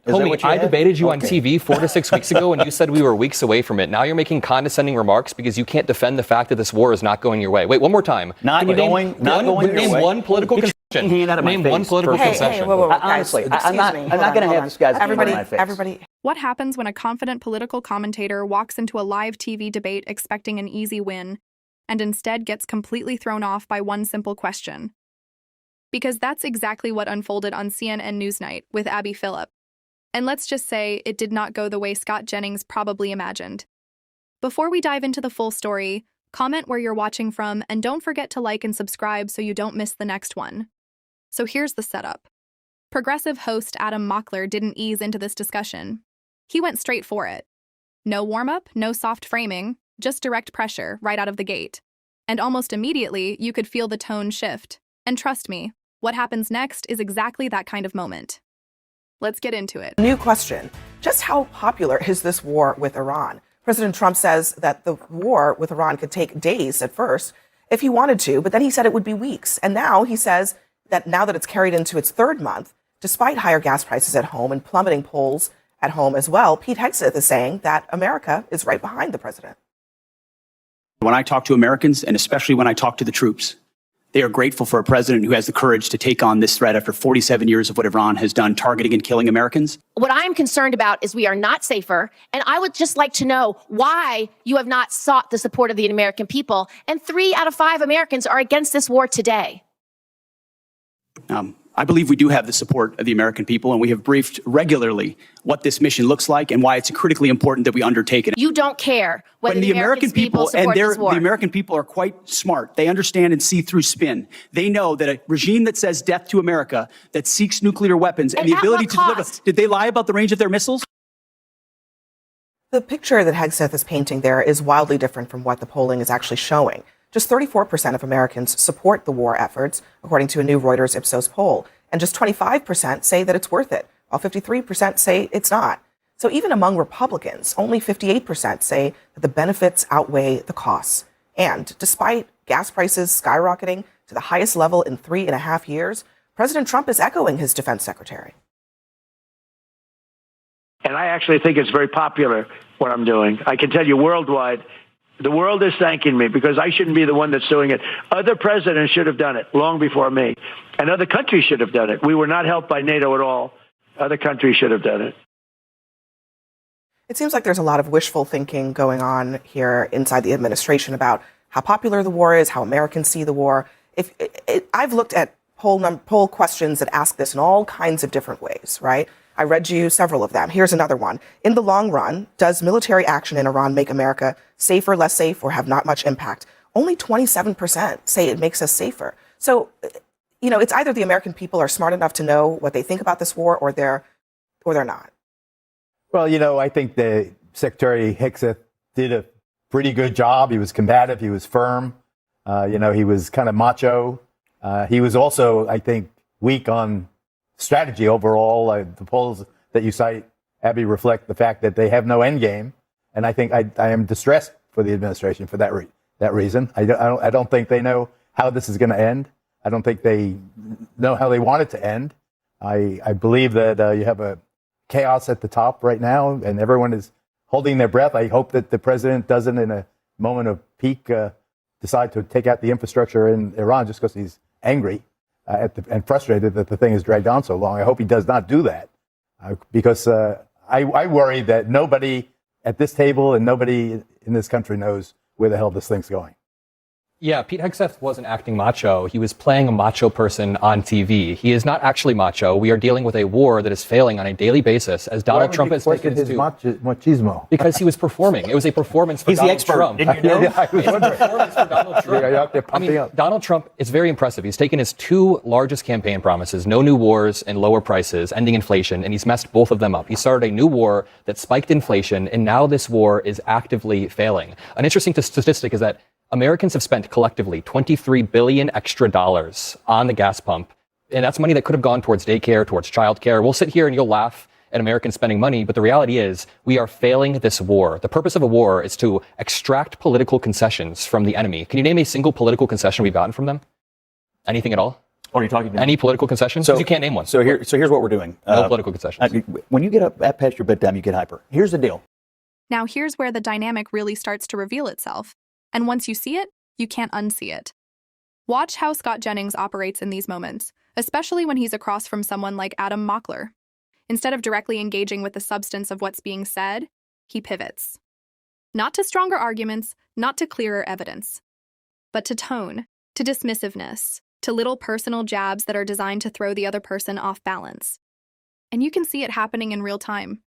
Homie, I debated you on TV 4 to 6 weeks ago, and you said we were weeks away from it. Now you're making condescending remarks because you can't defend the fact that this war is not going your way. Wait, one more time. Not going Name one political concession. Name one political concession. Honestly, I'm not going to have this guy's Everybody. What happens when a confident political commentator walks into a live TV debate expecting an easy win and instead gets completely thrown off by one simple question? Because that's exactly what unfolded on CNN NewsNight with Abby Phillip. And let's just say it did not go the way Scott Jennings probably imagined. Before we dive into the full story, comment where you're watching from and don't forget to like and subscribe so you don't miss the next one. So here's the setup. Progressive host Adam Mockler didn't ease into this discussion. He went straight for it. No warm-up, no soft framing, just direct pressure right out of the gate. And almost immediately, you could feel the tone shift. And trust me, what happens next is exactly that kind of moment. Let's get into it. New question. Just how popular is this war with Iran? President Trump says that the war with Iran could take days at first if he wanted to, but then he said it would be weeks. And now he says that now that it's carried into its third month, despite higher gas prices at home and plummeting polls at home as well, Pete Hegseth is saying that America is right behind the president. When I talk to Americans, and especially when I talk to the troops, they are grateful for a president who has the courage to take on this threat after 47 years of what Iran has done, targeting and killing Americans. What I'm concerned about is we are not safer. And I would just like to know why you have not sought the support of the American people. And 3 out of 5 Americans are against this war today. I believe we do have the support of the American people, and we have briefed regularly what this mission looks like and why it's critically important that we undertake it. You don't care whether the American people support this war. The American people are quite smart. They understand and see through spin. They know that a regime that says death to America, that seeks nuclear weapons and the ability to deliver. Did they lie about the range of their missiles? The picture that Hegseth is painting there is wildly different from what the polling is actually showing. Just 34% of Americans support the war efforts, according to a new Reuters Ipsos poll. And just 25% say that it's worth it, while 53% say it's not. So even among Republicans, only 58% say that the benefits outweigh the costs. And despite gas prices skyrocketing to the highest level in 3.5 years, President Trump is echoing his defense secretary. And I actually think it's very popular, what I'm doing. I can tell you worldwide, the world is thanking me because I shouldn't be the one that's doing it. Other presidents should have done it long before me. And other countries should have done it. We were not helped by NATO at all. Other countries should have done it. It seems like there's a lot of wishful thinking going on here inside the administration about how popular the war is, how Americans see the war. I've looked at poll questions that ask this in all kinds of different ways, right? I read you several of them. Here's another one. In the long run, does military action in Iran make America safer, less safe, or have not much impact? Only 27% say it makes us safer. So, it's either the American people are smart enough to know what they think about this war or they're not. Well, I think the Secretary Hegseth did a pretty good job. He was combative. He was firm. He was kind of macho. He was also, I think, weak on strategy overall. The polls that you cite, Abby, reflect the fact that they have no end game. And I think I am distressed for the administration for that reason. I don't think they know how this is going to end. I don't think they know how they want it to end. I believe that you have a chaos at the top right now, and everyone is holding their breath. I hope that the president doesn't, in a moment of peak, decide to take out the infrastructure in Iran just because he's angry and frustrated that the thing has dragged on so long. I hope he does not do that because I worry that nobody at this table and nobody in this country knows where the hell this thing's going. Yeah, Pete Hegseth wasn't acting macho. He was playing a macho person on TV. He is not actually macho. We are dealing with a war that is failing on a daily basis as Donald Trump has taken his machismo. Because he was performing. It was a performance for Donald Trump. Didn't you know? It was a performance for Donald Trump. Donald Trump is very impressive. He's taken his 2 largest campaign promises, no new wars and lower prices, ending inflation, and he's messed both of them up. He started a new war that spiked inflation, and now this war is actively failing. An interesting statistic is that Americans have spent collectively $23 billion extra on the gas pump. And that's money that could have gone towards daycare, towards childcare. We'll sit here and you'll laugh at Americans spending money, but the reality is we are failing this war. The purpose of a war is to extract political concessions from the enemy. Can you name a single political concession we've gotten from them? Anything at all? Or are you talking to Any political concessions? So you can't name one. So here's what we're doing. No political concessions. When you get up past your bedtime, you get hyper. Here's the deal. Now here's where the dynamic really starts to reveal itself. And once you see it, you can't unsee it. Watch how Scott Jennings operates in these moments, especially when he's across from someone like Adam Mockler. Instead of directly engaging with the substance of what's being said, he pivots. Not to stronger arguments, not to clearer evidence, but to tone, to dismissiveness, to little personal jabs that are designed to throw the other person off balance. And you can see it happening in real time.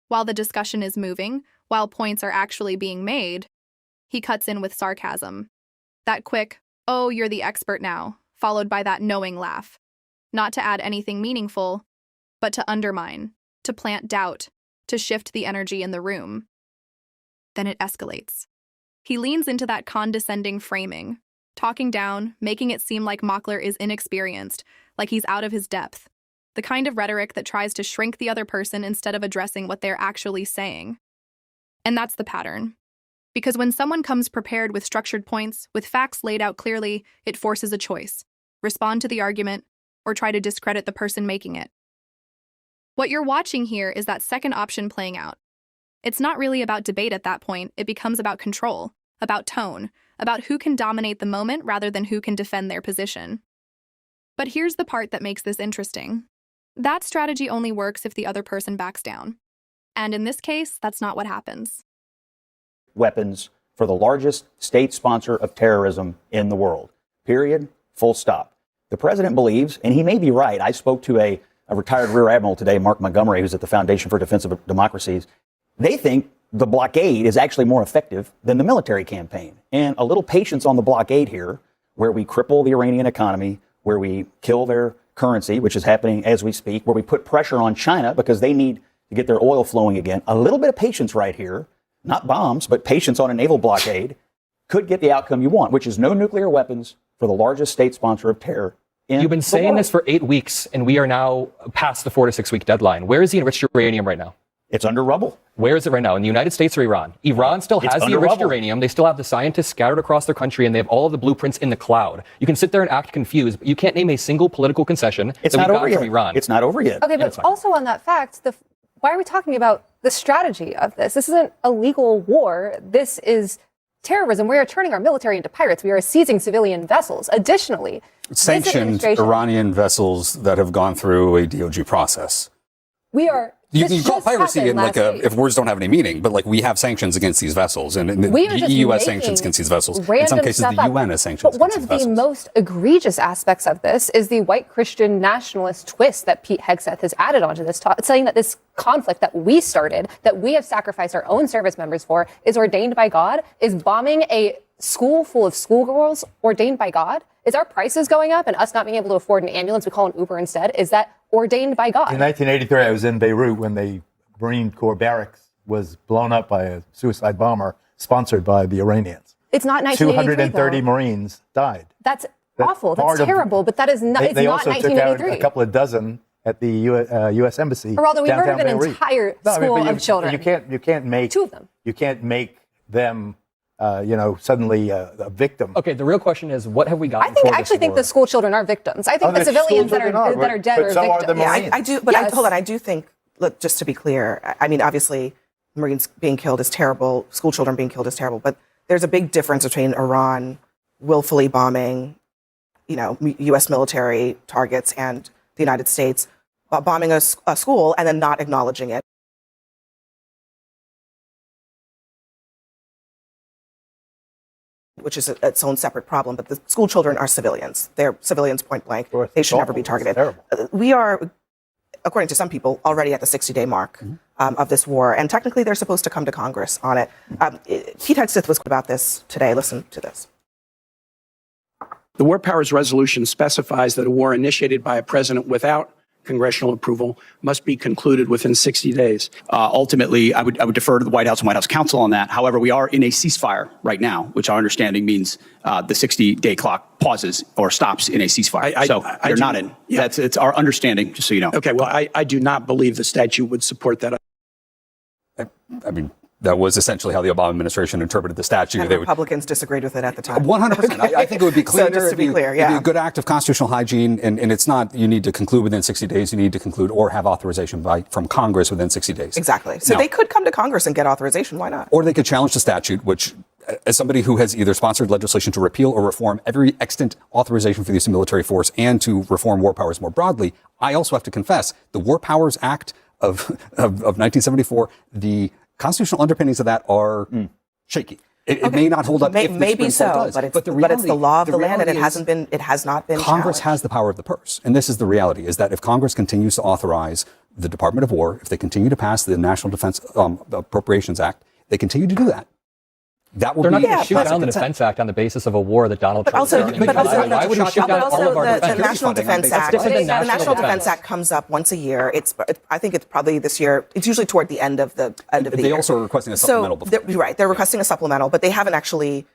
While the discussion is moving, while points are actually being made, he cuts in with sarcasm. That quick, "Oh, you're the expert now," followed by that knowing laugh. Not to add anything meaningful, but to undermine, to plant doubt, to shift the energy in the room. Then it escalates. He leans into that condescending framing, talking down, making it seem like Mockler is inexperienced, like he's out of his depth. The kind of rhetoric that tries to shrink the other person instead of addressing what they're actually saying. And that's the pattern. Because when someone comes prepared with structured points, with facts laid out clearly, it forces a choice. Respond to the argument, or try to discredit the person making it. What you're watching here is that second option playing out. It's not really about debate at that point, it becomes about control, about tone, about who can dominate the moment rather than who can defend their position. But here's the part that makes this interesting. That strategy only works if the other person backs down. And in this case, that's not what happens. Weapons for the largest state sponsor of terrorism in the world. Period. Full stop. The president believes, and he may be right. I spoke to a retired Rear Admiral today, Mark Montgomery, who's at the Foundation for Defense of Democracies. They think the blockade is actually more effective than the military campaign. And a little patience on the blockade here, where we cripple the Iranian economy, where we kill their currency, which is happening as we speak, where we put pressure on China because they need to get their oil flowing again. A little bit of patience right here, not bombs, but patience on a naval blockade, could get the outcome you want, which is no nuclear weapons for the largest state sponsor of terror. You've been saying this for 8 weeks, and we are now past the 4 to 6 week deadline. Where is the enriched uranium right now? It's under rubble. Where is it right now? In the United States or Iran? Iran still has the enriched uranium. They still have the scientists scattered across their country, and they have all of the blueprints in the cloud. You can sit there and act confused, but you can't name a single political concession It's that not we've over got yet. from Iran. It's not over yet. Okay, but also on that fact, why are we talking about the strategy of this? This isn't a legal war. This is terrorism. We are turning our military into pirates. We are seizing civilian vessels. Additionally, sanctioned Iranian vessels that have gone through a DOJ process. We are. You can call piracy in if words don't have any meaning, but we have sanctions against these vessels, and the EU has sanctions against these vessels. In some cases, the UN has sanctions. But one of the most egregious aspects of this is the white Christian nationalist twist that Pete Hegseth has added onto this, saying that this conflict that we started, that we have sacrificed our own service members for, is ordained by God. Is bombing a school full of schoolgirls ordained by God? Is our prices going up and us not being able to afford an ambulance, we call an Uber instead? Is that ordained by God? In 1983, I was in Beirut when the Marine Corps barracks was blown up by a suicide bomber sponsored by the Iranians. It's not 1983, 230 Marines died. That's awful. That's terrible. But that is not. It's They not also 1983. took out a couple of dozen at the U.S. Embassy. Geraldo, we downtown murdered an Beirut. entire school of children. You can't make two of them. You can't make them. Suddenly a victim. Okay, the real question is, what have we got? I actually think the school children are victims. I think the civilians that are dead are victims. Yeah, I do. But hold on, I do think. Look, just to be clear, I mean, obviously, Marines being killed is terrible. School children being killed is terrible. But there's a big difference between Iran willfully bombing, U.S. military targets, and the United States bombing a school and then not acknowledging it. Which is its own separate problem, but the school children are civilians. They're civilians point blank. They should never be targeted. We are, according to some people, already at the 60-day mark of this war, and technically they're supposed to come to Congress on it. Pete Hegseth was about this today. Listen to this. The War Powers Resolution specifies that a war initiated by a president without congressional approval must be concluded within 60 days. Ultimately, I would defer to the White House and White House counsel on that. However, we are in a ceasefire right now, which our understanding means the 60-day clock pauses or stops in a ceasefire. They're not in. Yeah. It's our understanding, just so you know. Okay, well, I do not believe the statute would support that. I mean, That was essentially how the Obama administration interpreted the statute. And Republicans disagreed with it at the time. 100%. I think it would be cleaner. So just to be clear, it'd be a good act of constitutional hygiene, and it's not you need to conclude within 60 days. You need to conclude or have authorization from Congress within 60 days. Exactly. So they could come to Congress and get authorization. Why not? Or they could challenge the statute, which, as somebody who has either sponsored legislation to repeal or reform every extant authorization for the use of military force and to reform war powers more broadly, I also have to confess the War Powers Act of 1974, the constitutional underpinnings of that are shaky. It may not hold up. Maybe so, but it's the law of the land, and it has not been. Congress has the power of the purse, and this is the reality: is that if Congress continues to authorize the Department of War, if they continue to pass the National Defense Appropriations Act, they continue to do that. That will They're not going to shoot down the Defense Act on the basis of a war that Donald Trump started. Why would you shoot down all of our defense? The National Defense Act. The National Defense Act comes up once a year. I think it's probably this year. It's usually toward the end of the year. They also are requesting a supplemental. They're requesting a supplemental, but they haven't actually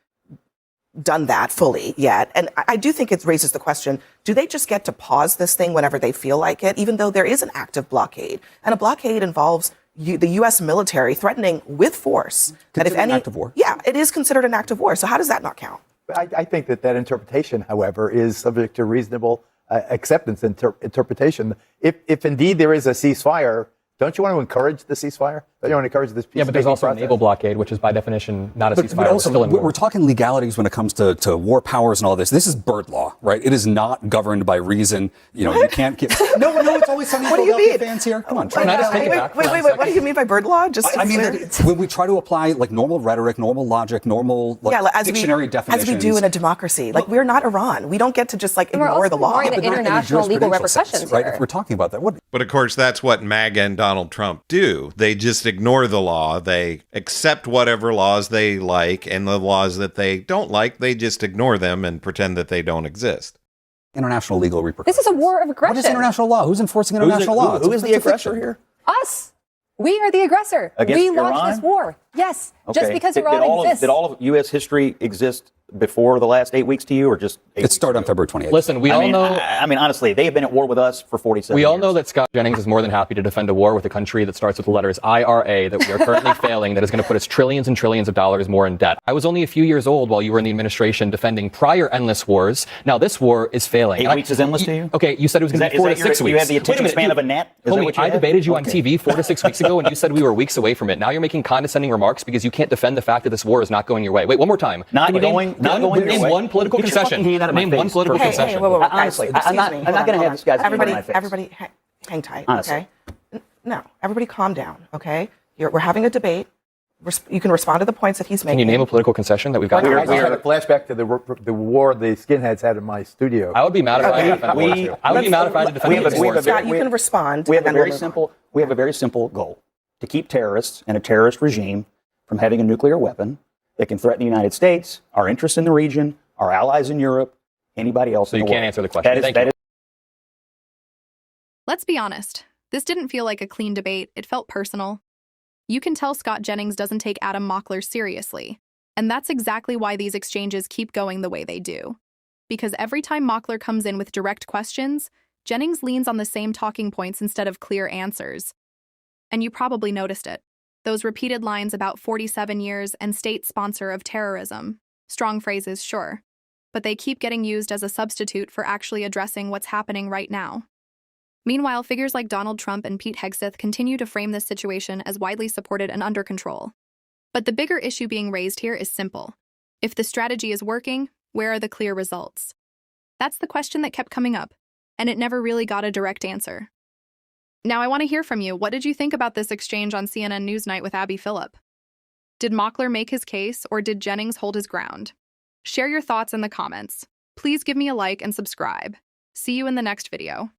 done that fully yet. And I do think it raises the question, do they just get to pause this thing whenever they feel like it, even though there is an active blockade? And a blockade involves the U.S. military threatening with force that if any, an act of war. Yeah, it is considered an act of war. So how does that not count? I think that interpretation, however, is subject to reasonable acceptance interpretation. If indeed there is a ceasefire, don't you want to encourage the ceasefire? Don't you want to encourage this peace? Yeah, but there's also a naval blockade, which is by definition not a ceasefire. But also, we're talking legalities when it comes to war powers and all this. This is bird law, right? It is not governed by reason. You know, you can't get. No, it's always some Philadelphia fans here. Come on, wait, what do you mean by bird law? I mean, when we try to apply like normal rhetoric, normal logic, normal dictionary definitions, as we do in a democracy, like we're not Iran. We don't get to just like ignore the law. The international legal repercussions, right? If we're talking about that, but of course, that's what MAGA and Donald Trump do. They just ignore the law. They accept whatever laws they like, and the laws that they don't like, they just ignore them and pretend that they don't exist. International legal repercussions. This is a war of aggression. What is international law? Who's enforcing international law? Who is the aggressor here? Us. We are the aggressor. Against we launched Iran? this war. Yes. Okay. Just because Iran exists. Did all of U.S. history exist before the last 8 weeks to you, or just it started on February 28th? Listen, we all know. I mean, honestly, they have been at war with us for 47 years. We all know that Scott Jennings is more than happy to defend a war with a country that starts with the letters IRA that we are currently failing, that is going to put us trillions and trillions of dollars more in debt. I was only a few years old while you were in the administration defending prior endless wars. Now this war is failing. 8 weeks is endless to you? Okay, you said it was going to be 4 to 6 weeks. You have the attention span of a gnat? Homie, I debated you on TV 4 to 6 weeks ago, and you said we were weeks away from it. Now you're making condescending remarks because you can't defend the fact that this war is not going your way. Wait, one more time. Not going your way. One political concession. Name one political concession. Honestly, I'm not going to have this guy's hand in my face. Everybody, hang tight. Honestly. Okay. No, everybody, calm down. Okay. We're having a debate. You can respond to the points that he's making. Can you name a political concession that we've got? We had a flashback to the war the skinheads had in my studio. I would be mad if I had to defend war too. I would be mad if I had to defend war. Scott, you can respond. We have a very simple goal: to keep terrorists and a terrorist regime from having a nuclear weapon that can threaten the United States, our interests in the region, our allies in Europe, anybody else in the world. So you can't answer the question. Thank you. Let's be honest. This didn't feel like a clean debate. It felt personal. You can tell Scott Jennings doesn't take Adam Mockler seriously. And that's exactly why these exchanges keep going the way they do. Because every time Mockler comes in with direct questions, Jennings leans on the same talking points instead of clear answers. And you probably noticed it. Those repeated lines about 47 years and state sponsor of terrorism. Strong phrases, sure. But they keep getting used as a substitute for actually addressing what's happening right now. Meanwhile, figures like Donald Trump and Pete Hegseth continue to frame this situation as widely supported and under control. But the bigger issue being raised here is simple. If the strategy is working, where are the clear results? That's the question that kept coming up, and it never really got a direct answer. Now I want to hear from you. What did you think about this exchange on CNN NewsNight with Abby Phillip? Did Mockler make his case, or did Jennings hold his ground? Share your thoughts in the comments. Please give me a like and subscribe. See you in the next video.